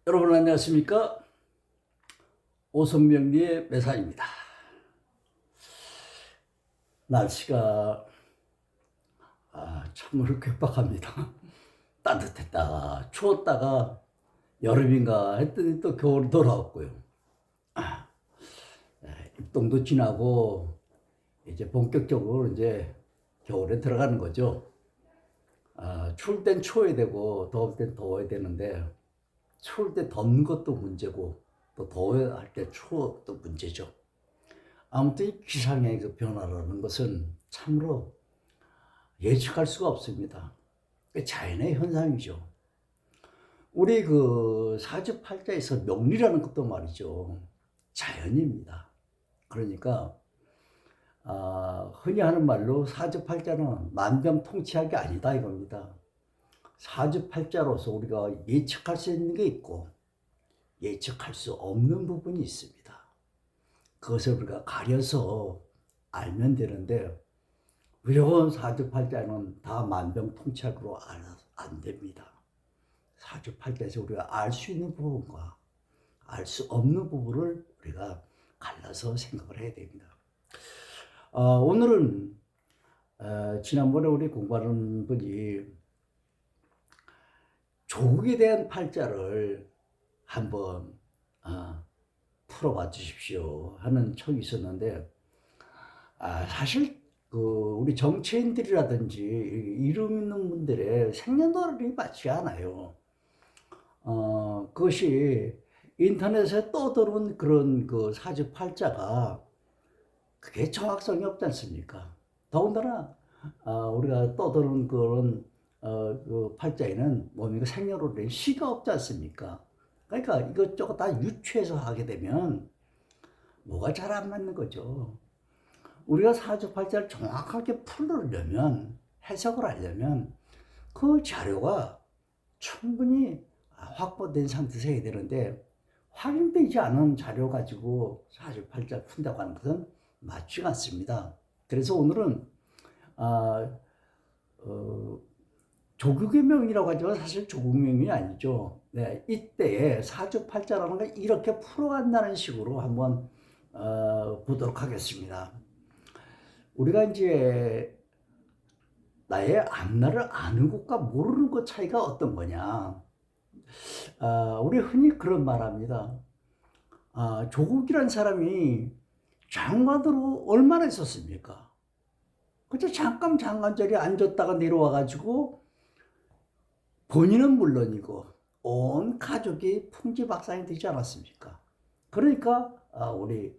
여러분 안녕하십니까? 오성명리의 매사입니다. 날씨가 참으로 괴팍합니다. 따뜻했다가 추웠다가 여름인가 했더니 또 겨울이 돌아왔고요. 입동도 지나고 이제 본격적으로 이제 겨울에 들어가는 거죠. 추울 땐 추워야 되고 더울 땐 더워야 되는데 추울 때 덥는 것도 문제고 또 더워야 할 때 추워 또 문제죠. 아무튼 이 기상의 그 변화라는 것은 참으로 예측할 수가 없습니다. 자연의 현상이죠. 우리 그 사주팔자에서 명리라는 것도 말이죠. 자연입니다. 그러니까 흔히 하는 말로 사주팔자는 만병통치약이 아니다 이겁니다. 사주팔자로서 우리가 예측할 수 있는 게 있고 예측할 수 없는 부분이 있습니다. 그것을 우리가 가려서 알면 되는데 무조건 사주팔자는 다 만병통치약으로 안 됩니다. 사주팔자에서 우리가 알 수 있는 부분과 알 수 없는 부분을 우리가 갈라서 생각을 해야 됩니다. 오늘은 지난번에 우리 공부하는 분이 조국에 대한 팔자를 한번 풀어봐 주십시오 하는 청이 있었는데 사실 그 우리 정치인들이라든지 이름 있는 분들의 생년월일이 맞지 않아요. 그것이 인터넷에 떠도는 그런 그 사주팔자가 그게 정확성이 없지 않습니까? 더군다나 우리가 떠도는 그런 그 팔자에는 몸이 생년월일 시가 없지 않습니까? 그러니까 이것저것 다 유추해서 하게 되면 뭐가 잘 안 맞는 거죠. 우리가 사주팔자를 정확하게 풀으려면 해석을 하려면 그 자료가 충분히 확보된 상태에서 해야 되는데 확인되지 않은 자료 가지고 사주팔자 푼다고 하는 것은 맞지가 않습니다. 그래서 오늘은 조국의 명이라고 하지만 사실 조국 명이 아니죠. 네, 이때에 사주팔자라는 걸 이렇게 풀어간다는 식으로 한번 보도록 하겠습니다. 우리가 이제 나의 앞날을 아는 것과 모르는 것 차이가 어떤 거냐. 우리 흔히 그런 말 합니다. 조국이란 사람이 장관으로 얼마나 있었습니까? 그저 잠깐 장관 자리에 앉았다가 내려와가지고 본인은 물론이고 온 가족이 풍지박산이 되지 않았습니까? 그러니까 우리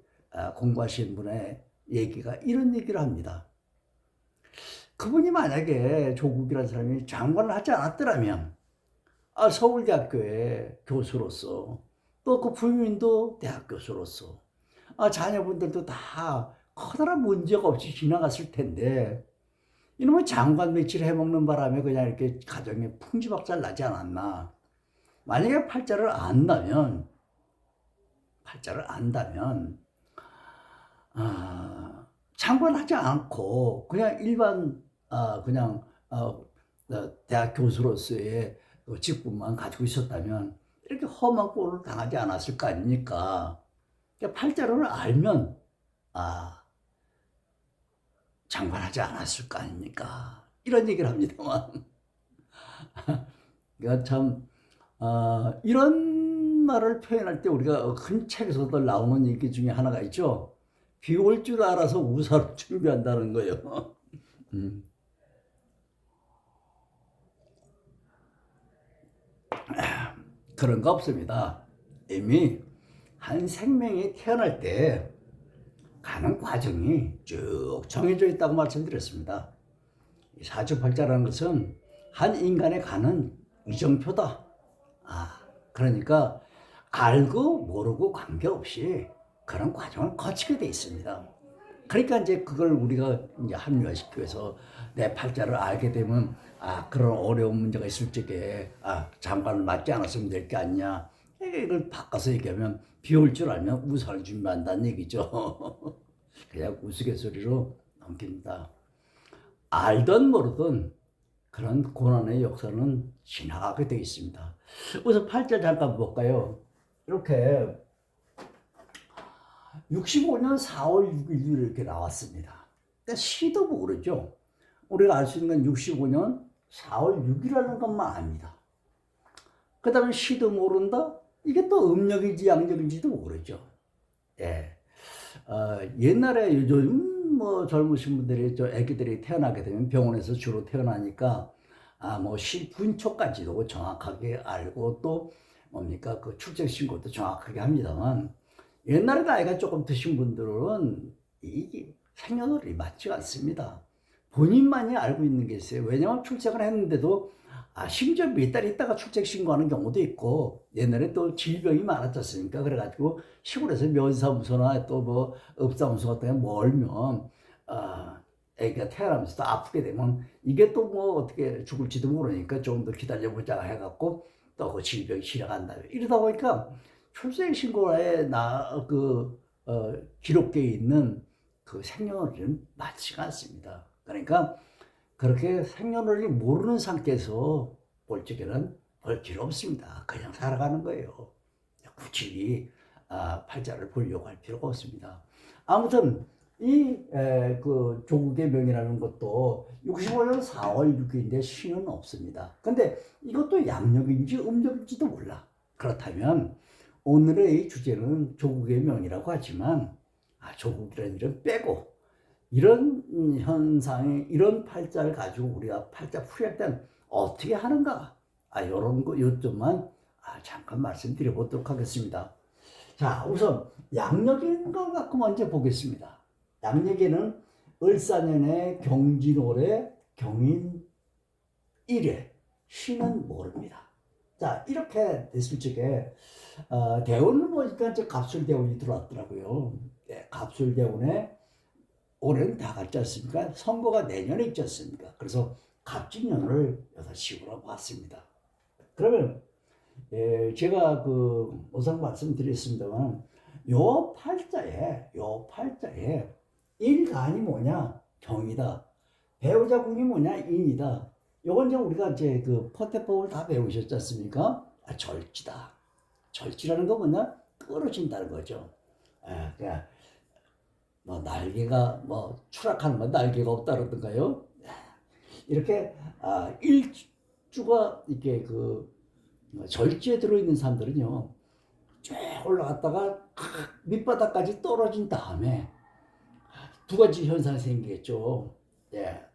공부하신 분의 얘기가 이런 얘기를 합니다. 그분이 만약에 조국이라는 사람이 장관을 하지 않았더라면 서울대학교의 교수로서 또 그 부모님도 대학 교수로서 자녀분들도 다 커다란 문제가 없이 지나갔을 텐데 이놈의 장관 며칠 해먹는 바람에 그냥 이렇게 가정에 풍지박살 나지 않았나. 만약에 팔자를 안다면 장관하지 않고 그냥 일반 그냥 대학 교수로서의 직분만 가지고 있었다면 이렇게 험한 꼴을 당하지 않았을 거 아닙니까? 그러니까 팔자를 알면 장관하지 않았을 거 아닙니까? 이런 얘기를 합니다만 그러니까 참 이런 말을 표현할 때 우리가 큰 책에서도 나오는 얘기 중에 하나가 있죠. 비 올 줄 알아서 우산을 준비한다는 거예요. 그런 거 없습니다. 이미 한 생명이 태어날 때 가는 과정이 쭉 정해져 있다고 말씀드렸습니다. 사주팔자라는 것은 한 인간의 가는 이정표다. 그러니까 알고 모르고 관계없이 그런 과정을 거치게 돼 있습니다. 그러니까 이제 그걸 우리가 이제 합리화시키기 위해서 내 팔자를 알게 되면 그런 어려운 문제가 있을 적에 장관을 맞지 않았으면 될 게 아니냐. 이걸 바꿔서 얘기하면 비 올 줄 알면 우산을 준비한다는 얘기죠. 그냥 우스갯소리로 넘깁니다. 알든 모르든 그런 고난의 역사는 지나가게 되어 있습니다. 우선 팔자 잠깐 볼까요? 이렇게 65년 4월 6일 이렇게 나왔습니다. 그러니까 시도 모르죠. 우리가 알 수 있는 건 65년 4월 6일이라는 것만 압니다. 그 다음에 시도 모른다? 이게 또 음력인지 양력인지도 모르죠. 예. 옛날에 요즘 뭐 젊으신 분들이 애기들이 태어나게 되면 병원에서 주로 태어나니까 뭐 분초까지도 정확하게 알고 또 뭡니까 그 출생 신고도 정확하게 합니다만 옛날에 나이가 조금 드신 분들은 이 생년월일이 맞지 않습니다. 본인만이 알고 있는 게 있어요. 왜냐하면 출생을 했는데도 심지어 몇 달 있다가 출생 신고하는 경우도 있고 옛날에 또 질병이 많았지 않습니까? 그래가지고 시골에서 면사무소나 또 뭐 읍사무소 같은 데 멀면 애기가 태어나면서 또 아프게 되면 이게 또 뭐 어떻게 죽을지도 모르니까 좀 더 기다려보자 해갖고 또 그 질병이 실어간다. 이러다 보니까 출생 신고에 기록되어 있는 그 생년월일은 맞지가 않습니다. 그러니까 그렇게 생년월일 모르는 상태에서 볼 적에는 볼 필요 없습니다. 그냥 살아가는 거예요. 굳이 팔자를 보려고 할 필요가 없습니다. 아무튼 그 조국의 명이라는 것도 65년 4월 6일인데 시는 없습니다. 근데 이것도 양력인지 음력인지도 몰라. 그렇다면 오늘의 이 주제는 조국의 명이라고 하지만 조국이라는 이름 빼고 이런 현상에 이런 팔자를 가지고 우리가 팔자 풀이할 때는 어떻게 하는가? 이런 거 요점만 잠깐 말씀드려보도록 하겠습니다. 자, 우선 양력인 것 갖고 먼저 보겠습니다. 양력에는 을사년의 경진월에 경인 1회 시는 모릅니다. 자, 이렇게 됐을 적에 대운을 보니까 이제 갑술대운이 들어왔더라고요. 네, 갑술대운에 올해는 다 갔지 않습니까? 선거가 내년에 있지 않습니까? 그래서 갑진년을 여기다 씌우라고 왔습니다. 그러면 제가 우선 말씀드렸습니다만 요 팔자에 일간이 뭐냐? 경이다. 배우자궁이 뭐냐? 인이다. 요건 이제 우리가 이제 포태법을 다 배우셨지 않습니까? 절지다. 절지라는 거 뭐냐? 떨어진다는 거죠. 그러니까 뭐 날개가 추락하는 건 날개가 없다라든가요. 이렇게 일주가 이렇게 절지에 들어있는 사람들은요 쭉 올라갔다가 밑바닥까지 떨어진 다음에 두 가지 현상이 생기겠죠.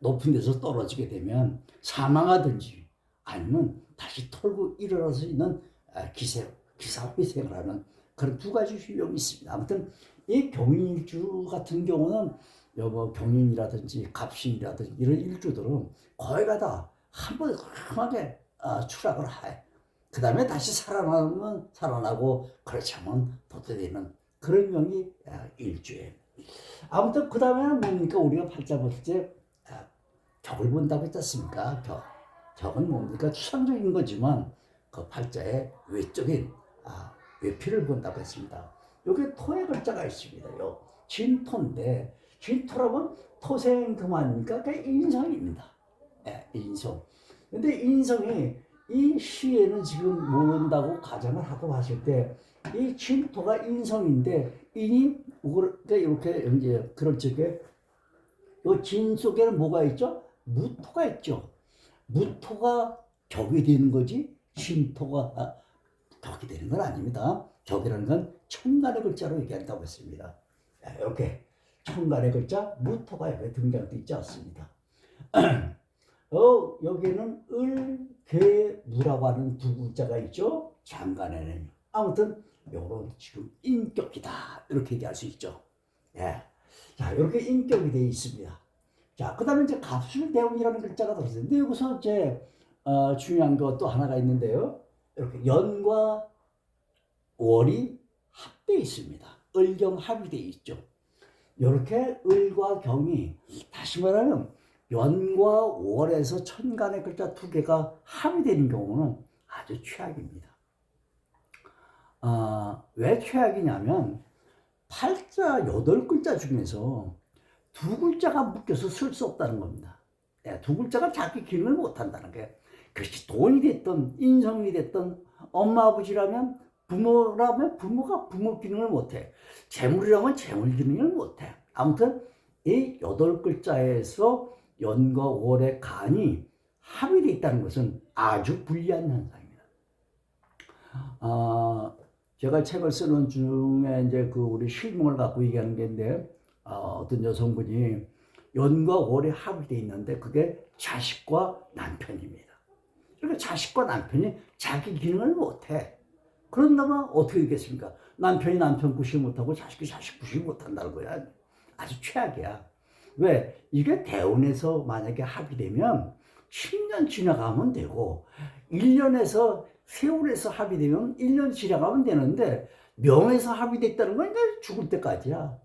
높은 데서 떨어지게 되면 사망하든지 아니면 다시 털고 일어날 수 있는 기사회생을 하는 그런 두 가지 효용이 있습니다. 아무튼 이 경인일주 같은 경우는 경인이라든지 갑신이라든지 이런 일주들은 거의 다 한 번에 험하게 추락을 해. 그 다음에 다시 살아나면 살아나고 그렇지 않으면 도태되는 그런 명이 일주예요. 아무튼 그 다음에는 뭡니까? 우리가 팔자 볼 때 격을 본다고 했지 않습니까? 격은 뭡니까? 추상적인 거지만 그 팔자의 외적인 외피를 본다고 했습니다. 여기 토의 글자가 있습니다. 진토인데 진토라면 토생금하니까 그게 인성입니다. 인성. 근데 인성이 이 시에는 지금 모른다고 가정을 하고 봤을 때 이 진토가 인성인데 인이 그러니까 이렇게 이제 그런 적에 이 진 속에는 뭐가 있죠? 무토가 있죠. 무토가 격이 되는 거지 진토가 격이 되는 건 아닙니다. 격이라는 건 천간의 글자로 얘기한다고 했습니다. 이렇게 천간의 글자 무토가 여기 등장되어 있지 않습니다. 여기에는 을, 괴, 무라고 하는 두 글자가 있죠. 장간에는. 아무튼 요런 지금 인격이다 이렇게 얘기할 수 있죠. 자, 이렇게 인격이 되어 있습니다. 자, 그 다음에 이제 갑술대운이라는 글자가 들어있어요. 근데 여기서 이제 중요한 것도 하나가 있는데요. 이렇게 연과 월이 합되어 있습니다. 을경 합이 되어 있죠. 이렇게 을과 경이 다시 말하면 연과 월에서 천간의 글자 두 개가 합이 되는 경우는 아주 최악입니다. 왜 최악이냐면 팔자 8글자 중에서 두 글자가 묶여서 쓸 수 없다는 겁니다. 두 글자가 자기 기능을 못한다는 게 그것이 돈이 됐든 인성이 됐든 엄마 아버지라면 부모라면 부모가 부모 기능을 못해. 재물이라면 재물 기능을 못해. 아무튼 이 8글자에서 연과 월의 간이 합이 되어 있다는 것은 아주 불리한 현상입니다. 제가 책을 쓰는 중에 이제 그 우리 실명을 갖고 얘기하는 게 있는데, 어떤 여성분이 연과 월이 합이 되어 있는데 그게 자식과 남편입니다. 그러니까 자식과 남편이 자기 기능을 못해. 그런다면 어떻게 되겠습니까? 남편이 남편 구실 못하고 자식이 자식 구실 못한다는 거야. 아주 최악이야. 왜? 이게 대운에서 만약에 합의되면 10년 지나가면 되고 1년에서 세월에서 합의되면 1년 지나가면 되는데 명에서 합의됐다는 건 이제 죽을 때까지야.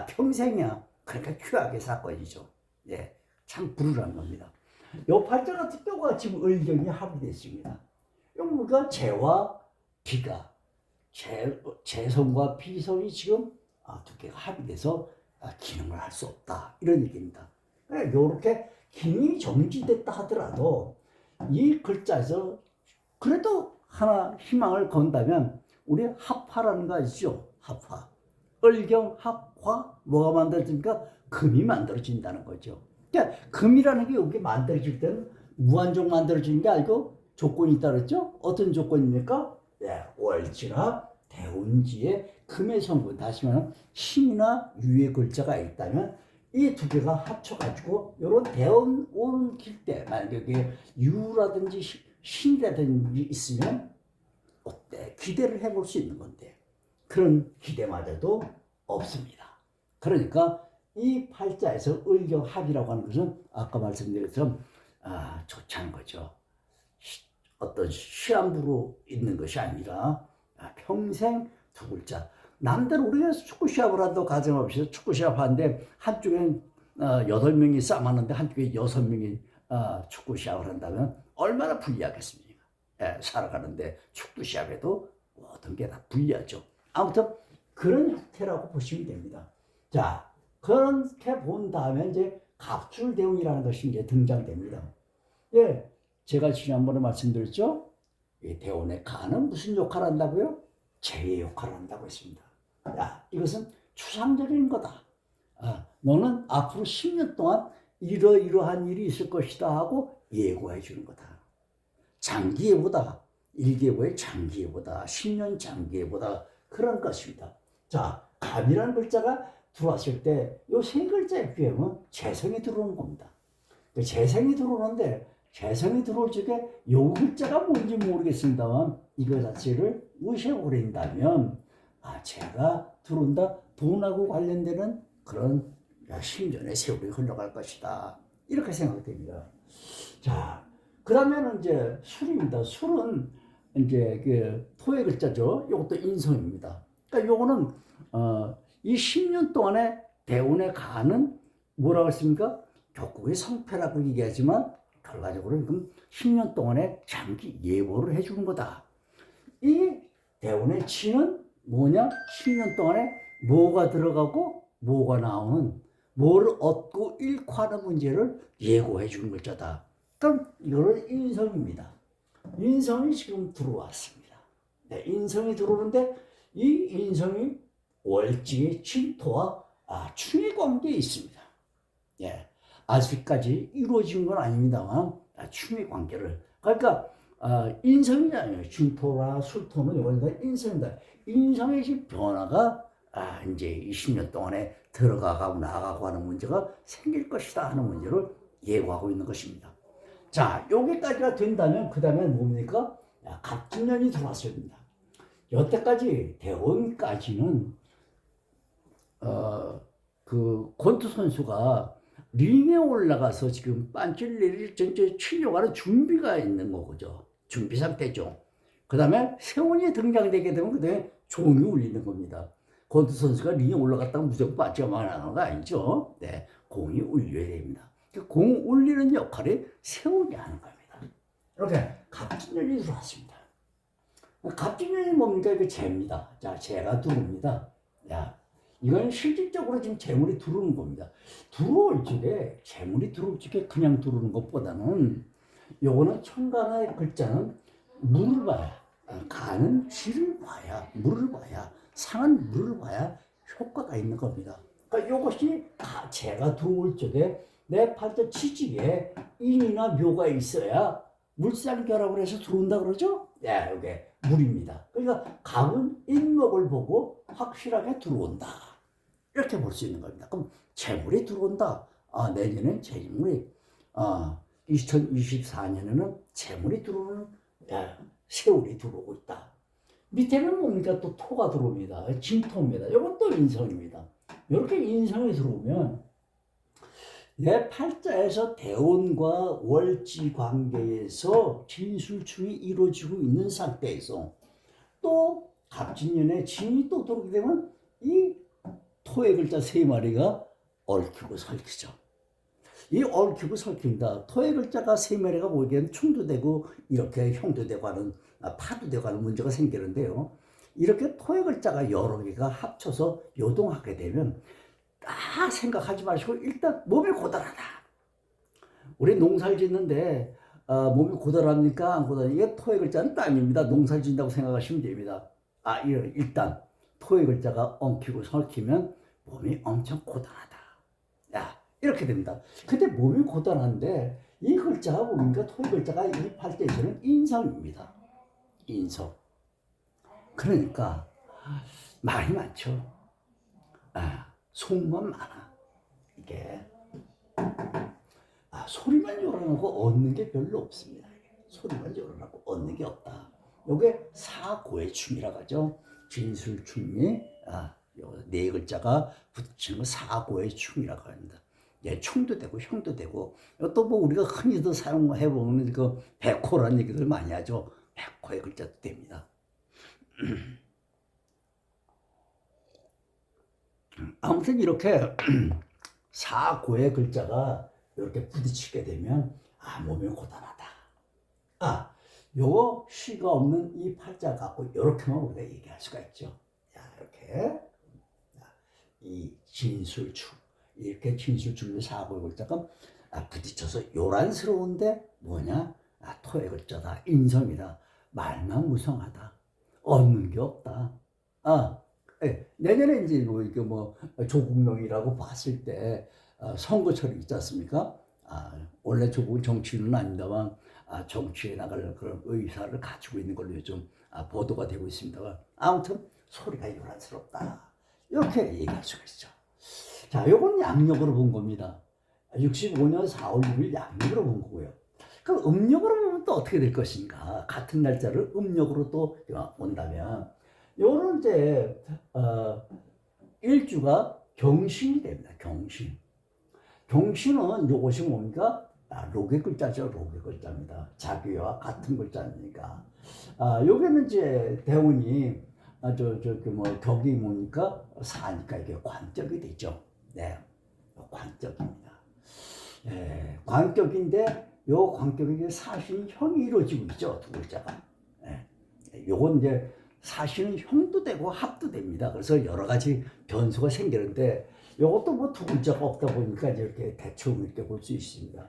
평생이야. 그러니까 최악의 사건이죠. 예, 참 불운한 겁니다. 요 팔자 같은 경우가 지금 을경이 합의됐습니다. 요거가 재와 비가 재성과 비성이 지금 두 개가 합의돼서 기능을 할 수 없다 이런 얘기입니다. 이렇게 기능이 정지됐다 하더라도 이 글자에서 그래도 하나 희망을 건다면 우리 합화라는 거 아시죠? 합화. 을경 합화 뭐가 만들어집니까? 금이 만들어진다는 거죠. 그러니까 금이라는 게 여기 만들어질 때는 무한정 만들어지는 게 아니고 조건이 있다 그랬죠? 어떤 조건입니까? 월지나 대운지에 금의 성분, 다시 말하면 신이나 유의 글자가 있다면 이 두 개가 합쳐가지고 이런 대운 온 길 때 만약에 여기 유라든지 신이라든지 있으면 어때? 기대를 해볼 수 있는 건데 그런 기대마저도 없습니다. 그러니까 이 팔자에서 을경합이라고 하는 것은 아까 말씀드린 것처럼 좋지 않은 거죠. 어떤 시한부로 있는 것이 아니라 평생 두 글자. 남들 우리가 축구 시합을 한다고 가정합시다. 축구 시합 하는데 한쪽엔 8명이 싸움하는데 한쪽에 6명이 축구 시합을 한다면 얼마나 불리하겠습니까? 살아가는데 축구 시합에도 모든 게 다 불리하죠. 아무튼 그런 형태라고 보시면 됩니다. 자, 그렇게 본 다음에 이제 갑술대운이라는 것이 이제 등장됩니다. 예, 제가 지난번에 말씀드렸죠. 이 대운의 간은 무슨 역할을 한다고요? 재의 역할을 한다고 했습니다. 이것은 추상적인 거다. 너는 앞으로 10년 동안 이러이러한 일이 있을 것이다 하고 예고해 주는 거다. 장기예보다, 일기예보의 장기예보다, 10년 장기예보다 그런 것입니다. 자, 갑이라는 글자가 들어왔을 때 이 세 글자에 비하면 재성이 들어오는 겁니다. 재성이 들어오는데 재성이 들어올 적에 요 글자가 뭔지 모르겠습니다만 이거 자체를 무시해버린다면 제가 들어온다 돈하고 관련되는 그런 10년의 세월이 흘러갈 것이다 이렇게 생각됩니다. 자, 그다음에는 이제 술입니다. 술은 이제 그 토의 글자죠. 이것도 인성입니다. 그러니까 요거는 이 10년 동안에 대운에 가는 뭐라고 했습니까? 격국의 성패라고 얘기하지만 결과적으로는 10년 동안에 장기 예보를 해주는 거다. 이 대운의 치는 뭐냐? 10년 동안에 뭐가 들어가고 뭐가 나오는, 뭐를 얻고 잃고 하는 문제를 예고해 주는 글자다. 그럼 이거는 인성입니다. 인성이 지금 들어왔습니다. 네, 인성이 들어오는데 이 인성이 월지의 진토와 충의 관계에 있습니다. 예, 아직까지 이루어진 건 아닙니다만 충의 관계를, 그러니까 인성이잖아요. 진토나 술토는 이건 다 인성이다. 인성의 지 변화가 이제 20년 동안에 들어가고 나가고 하는 문제가 생길 것이다 하는 문제를 예고하고 있는 것입니다. 자, 여기까지가 된다면 그 다음에 뭡니까? 갑진년이 들어왔습니다. 여태까지 대원까지는 그 권투 선수가 링에 올라가서 지금 빤질리를 전체 치려고 하는 준비가 있는 거죠. 준비 상태죠. 그 다음에 세원이 등장되게 되면 그 다음에 종이 울리는 겁니다. 권투 선수가 링에 올라갔다가 무조건 빠져만 하는 거 아니죠. 네, 공이 울려야 됩니다. 공 울리는 역할이 세원이 하는 겁니다. 이렇게 갑진년이 들어왔습니다. 갑진년이 뭡니까? 이게 재입니다. 자, 재가 들어옵니다. 야, 이건 실질적으로 지금 재물이 들어오는 겁니다. 들어올 적에 재물이 들어올 적에 그냥 들어오는 것보다는 요거는 천간의 글자는 물을 봐야 가는 쥐를 봐야 물을 봐야 상한 물을 봐야 효과가 있는 겁니다. 그러니까 이것이 재가 들어올 적에 내 팔자 치직에 인이나 묘가 있어야 물상결합을 해서 들어온다 그러죠? 네, 이게 물입니다. 그러니까 갑은 인목을 보고 확실하게 들어온다. 이렇게 볼 수 있는 겁니다. 그럼 재물이 들어온다. 내년엔 재물이 2024년에는 재물이 들어오는 세월이 들어오고 있다. 밑에는 뭡니까? 또 토가 들어옵니다. 진토입니다. 이건 또 인성입니다. 이렇게 인성이 들어오면 내 팔자에서 대운과 월지 관계에서 진술충이 이루어지고 있는 상태에서 또 갑진년에 진이 또 들어오게 되면 이 토의 글자 세 마리가 얽히고 설키죠. 이 얽히고 설킨다. 토의 글자가 세 마리가 모이게 충도되고 이렇게 형도되고 하는 파도되고 하는 문제가 생기는데요. 이렇게 토의 글자가 여러 개가 합쳐서 요동하게 되면 생각하지 마시고 일단 몸이 고달하다. 우리 농사를 짓는데 몸이 고달합니까? 안 고달합니까? 이게 토의 글자는 땅입니다. 농사를 짓는다고 생각하시면 됩니다. 일단 토의 글자가 엉키고 설키면 몸이 엄청 고단하다. 이렇게 됩니다. 근데 몸이 고단한데 이 글자가 뭡니까? 토의 글자가 이 팔자에서는 인성입니다. 인성. 그러니까 말이 많죠. 속만 많아. 이게 소리만 열어놓고 얻는 게 별로 없습니다. 소리만 열어놓고 얻는 게 없다. 요게 사고의 춤이라고 하죠. 진술춤이 네 글자가 붙이는 거 사고의 춤이라고 합니다. 충도 되고 형도 되고 또 뭐 우리가 흔히도 사용해 보는 그 백호라는 얘기들 많이 하죠. 백호의 글자도 됩니다. 아무튼 이렇게 사고의 글자가 이렇게 부딪히게 되면 몸이 고단하다. 요거 시가 없는 이 팔자 갖고 이렇게만 우리가 얘기할 수가 있죠. 이렇게 이 진술충 이렇게 진술충의 사고의 글자가 부딪혀서 요란스러운데 뭐냐? 토의 글자다. 인성이다. 말만 무성하다. 얻는 게 없다. 내년에 이제 조국명이라고 봤을 때 선거철이 있지 않습니까? 원래 조국은 정치인은 아닙니다만 정치에 나갈 그런 의사를 가지고 있는 걸로 요즘 보도가 되고 있습니다. 아무튼 소리가 요란스럽다. 이렇게 얘기할 수가 있죠. 자, 요건 양력으로 본 겁니다. 65년 4월 6일 양력으로 본 거고요. 그럼 음력으로 보면 또 어떻게 될 것인가? 같은 날짜를 음력으로 또 본다면 요는 이제 일주가 경신이 됩니다. 경신. 경신은 요것이 뭡니까? 록의 글자죠. 록의 글자입니다. 자기와 같은 글자니까. 요게는 이제 대운이 격이 뭡니까? 사니까 이게 관격이 되죠. 네, 관격입니다. 관격인데 요 관격이 사실은 형이 이루어지고 있죠. 두 글자가. 요건 이제 사실은 형도 되고 합도 됩니다. 그래서 여러 가지 변수가 생기는데 요것도 뭐 두 글자가 없다 보니까 이렇게 대충 이렇게 볼 수 있습니다.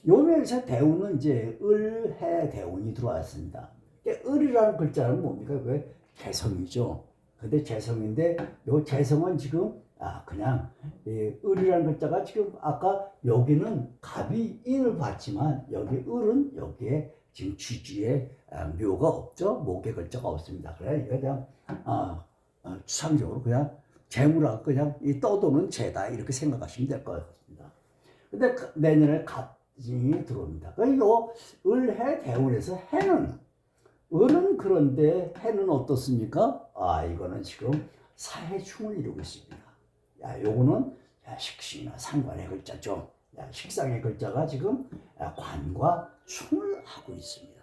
요 면에서 대운은 이제 을, 해, 대운이 들어왔습니다. 을이라는 글자는 뭡니까? 그 재성이죠. 근데 재성인데 요 재성은 지금 그냥 을이라는 글자가 지금 아까 여기는 갑이 인을 봤지만 여기 을은 여기에 지금 쥐쥐에 묘가 없죠. 목의 글자가 없습니다. 그래 이거 그냥 추상적으로 그냥 재물하고 그냥 이 떠도는 재다 이렇게 생각하시면 될 것 같습니다. 근데 내년에 갑진이 들어옵니다. 그리고 을해 대운에서 해는 을은 그런데 해는 어떻습니까? 이거는 지금 사해충을 이루고 있습니다. 요거는 식신이나 상관의 글자죠. 식상의 글자가 지금 관과 충을 하고 있습니다.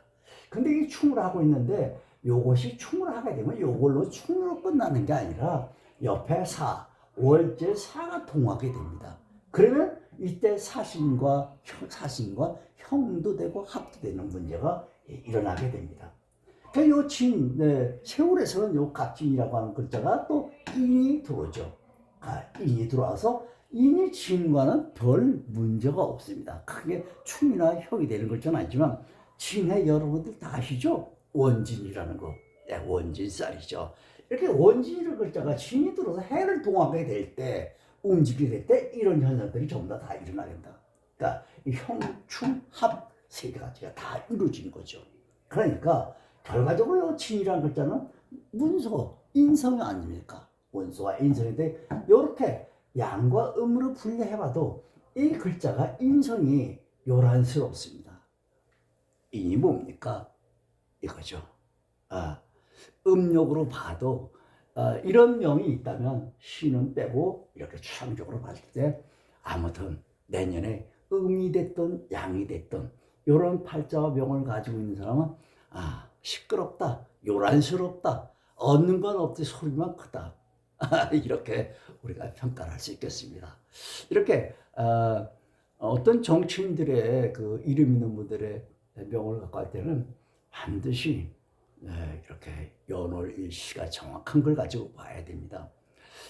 근데 이 충을 하고 있는데 요것이 충을 하게 되면 요걸로 충으로 끝나는 게 아니라 옆에 사, 월제 사가 통하게 됩니다. 그러면 이때 사신과 형도 되고 합도 되는 문제가 일어나게 됩니다. 요 진, 세월에서는 요 갑진이라고 하는 글자가 또 인이 들어오죠. 인이 들어와서 인이 진과는 별 문제가 없습니다. 크게 충이나 혁이 되는 것은 아니지만 진에 여러분들 다 아시죠? 원진이라는 거. 네, 원진살이죠. 이렇게 원진이라는 글자가 진이 들어서 해를 동하게 될 때, 움직이게 될 때 이런 현상들이 전부 다 일어나게 된다. 그러니까 형, 충, 합 세 가지가 다 이루어지는 거죠. 그러니까 결과적으로 진이라는 글자는 문서, 인성이 아닙니까? 원소와 인성인데 이렇게 양과 음으로 분류해봐도 이 글자가 인성이 요란스럽습니다. 인이 뭡니까? 이거죠. 음력으로 봐도 이런 명이 있다면 신은 빼고 이렇게 추상적으로 봤을 때 아무튼 내년에 음이 됐든 양이 됐든 이런 팔자와 명을 가지고 있는 사람은 시끄럽다, 요란스럽다, 얻는 건 없지 소리만 크다. 이렇게 우리가 평가를 할 수 있겠습니다. 이렇게 어떤 정치인들의 그 이름 있는 분들의 명을 갖고 할 때는 반드시 이렇게 연월일시가 정확한 걸 가지고 봐야 됩니다.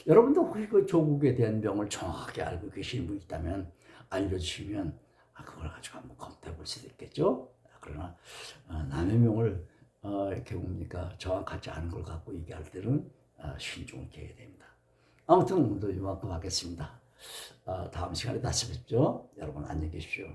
여러분도 혹시 그 조국에 대한 명을 정확하게 알고 계시는 분 있다면 알려주시면 그걸 가지고 한번 검토해 볼 수도 있겠죠. 그러나 남의 명을 이렇게 뭡니까 정확하지 않은 걸 갖고 얘기할 때는 신중을 기해야 됩니다. 아무튼 오늘도 이만큼 하겠습니다. 다음 시간에 다시 뵙죠. 여러분 안녕히 계십시오.